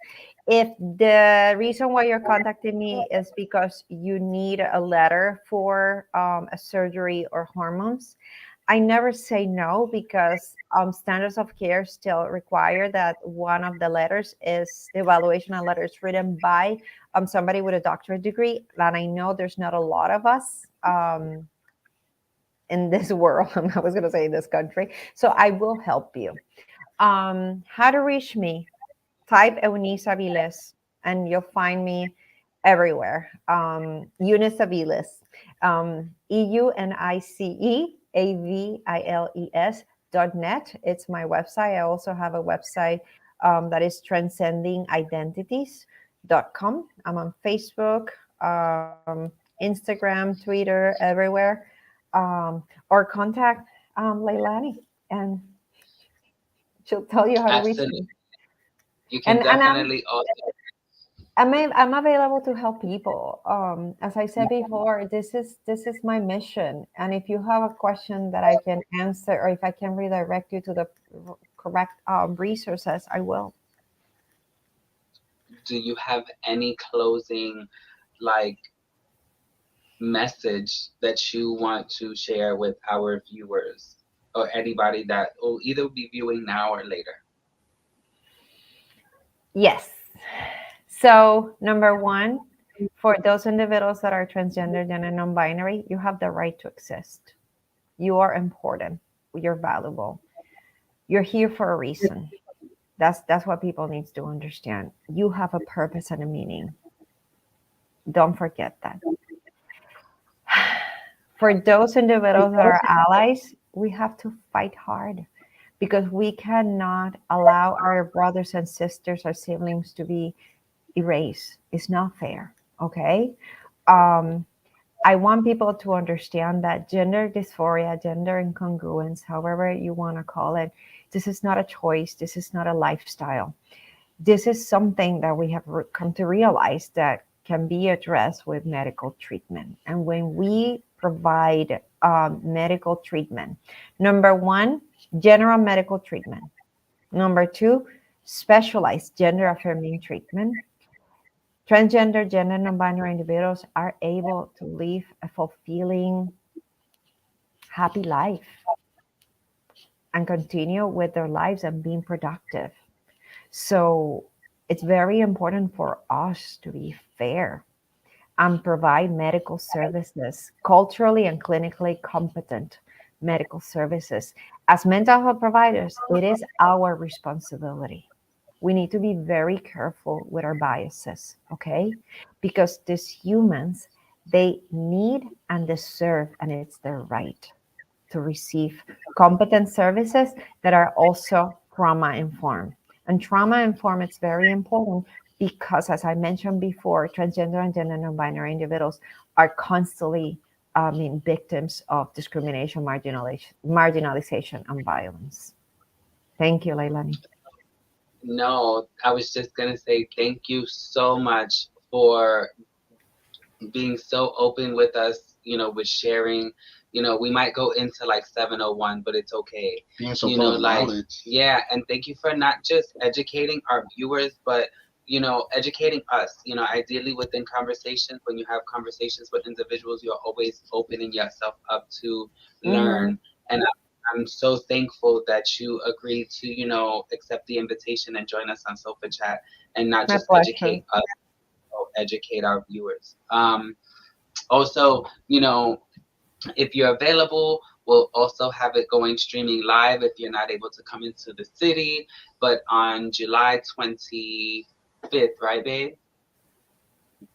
If the reason why you're contacting me is because you need a letter for a surgery or hormones, I never say no because standards of care still require that one of the letters is the evaluation and letters written by somebody with a doctorate degree. And I know there's not a lot of us. In this world, I was going to say in this country. So I will help you. How to reach me? Type Eunice Aviles and you'll find me everywhere. Eunice Aviles, EUNICEAVILES.net. It's my website. I also have a website that is transcendingidentities.com. I'm on Facebook, Instagram, Twitter, everywhere. Or contact Leilani and she'll tell you how to reach Absolutely. me. You can And definitely also. I'm available to help people. As I said before, this is my mission. And if you have a question that I can answer, or if I can redirect you to the correct resources, I will. Do you have any closing, like, message that you want to share with our viewers or anybody that will either be viewing now or later? Yes. So number one, for those individuals that are transgender and non-binary, you have the right to exist. You are important. You're valuable. You're here for a reason. That's what people need to understand. You have a purpose and a meaning. Don't forget that. For those individuals that are allies, we have to fight hard because we cannot allow our brothers and sisters, our siblings to be erased. It's not fair. Okay. Um, I want people to understand that gender dysphoria, gender incongruence, however you want to call it, this is not a choice. This is not a lifestyle. This is something that we have come to realize that can be addressed with medical treatment. And when we provide medical treatment, number one, general medical treatment. Number two, specialized gender affirming treatment. Transgender, gender non-binary individuals are able to live a fulfilling, happy life and continue with their lives and being productive. So it's very important for us to be fair and provide medical services, culturally and clinically competent medical services. As mental health providers, it is our responsibility. We need to be very careful with our biases, okay? Because these humans, they need and deserve, and it's their right to receive competent services that are also trauma informed. And trauma informed is very important because, as I mentioned before, transgender and gender non-binary individuals are constantly victims of discrimination, marginalization, and violence. Thank you, Leilani. No, I was just going to say thank you so much for being so open with us, with sharing. We might go into like 701, but it's okay. Being so full of Like, knowledge. yeah, and thank you for not just educating our viewers, but educating us. Ideally within conversations, when you have conversations with individuals, you're always opening yourself up to Mm-hmm. learn. And I'm so thankful that you agreed to, accept the invitation and join us on Sofa Chat and not My just pleasure. educate us, educate our viewers. Also, if you're available, We'll also have it going streaming live if you're not able to come into the city. But on July 25th, right, babe?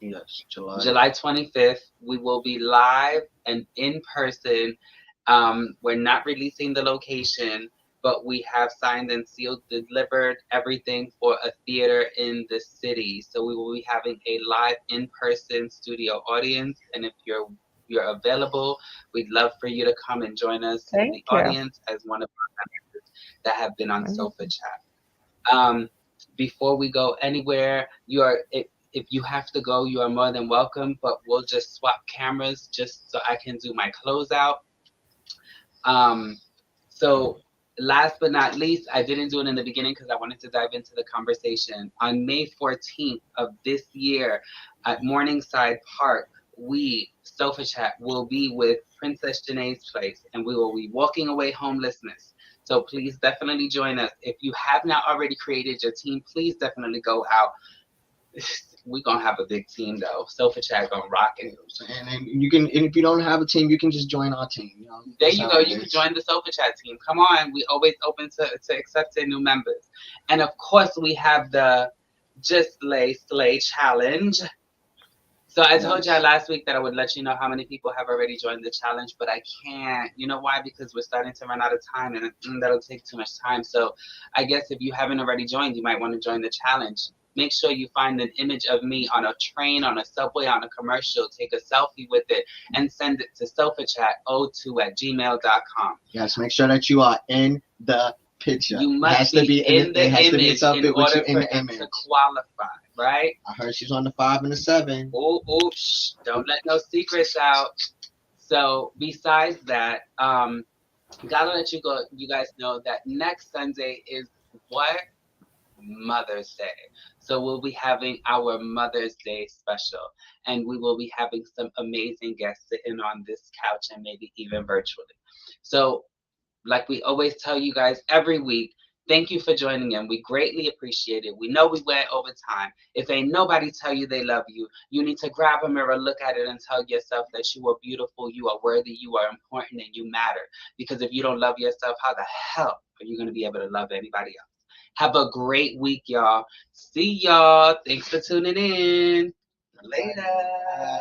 Yes, July. July 25th, we will be live and in person. We're not releasing the location, but we have signed and sealed, delivered everything for a theater in the city. So we will be having a live in-person studio audience. And if you're available, we'd love for you to come and join us in the Thank you. audience as one of our members that have been on Sofa Wonderful. Chat. Um, Before we go anywhere, if you have to go, you are more than welcome. But we'll just swap cameras just so I can do my closeout. Um, so last but not least, I didn't do it in the beginning because I wanted to dive into the conversation. On May 14th of this year at Morningside Park, we, Sofa Chat, will be with Princess Janae's place and we will be walking away homelessness. So please definitely join us. If you have not already created your team, please definitely go out. We're gonna have a big team though. Sofa Chat gonna rock it. And you can, and if you don't have a team, you can just join our team. You know, There that's you how go. it You can is. join the Sofa Chat team. Come on. We always open to accepting new members. And of course, we have the Just Lay Slay Challenge. So I told y'all Yes. last week that I would let you know how many people have already joined the challenge, but I can't. You know why? Because we're starting to run out of time and that'll take too much time. So I guess if you haven't already joined, you might want to join the challenge. Make sure you find an image of me on a train, on a subway, on a commercial. Take a selfie with it and send it to sofachat02@gmail.com. Yes. Make sure that you are in the picture. You It must has to be be in. in It the has to be a image in selfie with you order in for the it image. to qualify, right? I heard she's on the 5 and the 7. Oh, oh, shh, don't let no secrets out. So besides that, gotta let you guys know that next Sunday is what? Mother's Day. So we'll be having our Mother's Day special, and we will be having some amazing guests sitting on this couch and maybe even virtually. So like we always tell you guys every week, thank you for joining in. We greatly appreciate it. We know we went over time. If ain't nobody tell you they love you, you need to grab a mirror, look at it, and tell yourself that you are beautiful, you are worthy, you are important, and you matter. Because if you don't love yourself, how the hell are you going to be able to love anybody else? Have a great week, y'all. See y'all. Thanks for tuning in. Bye. Later.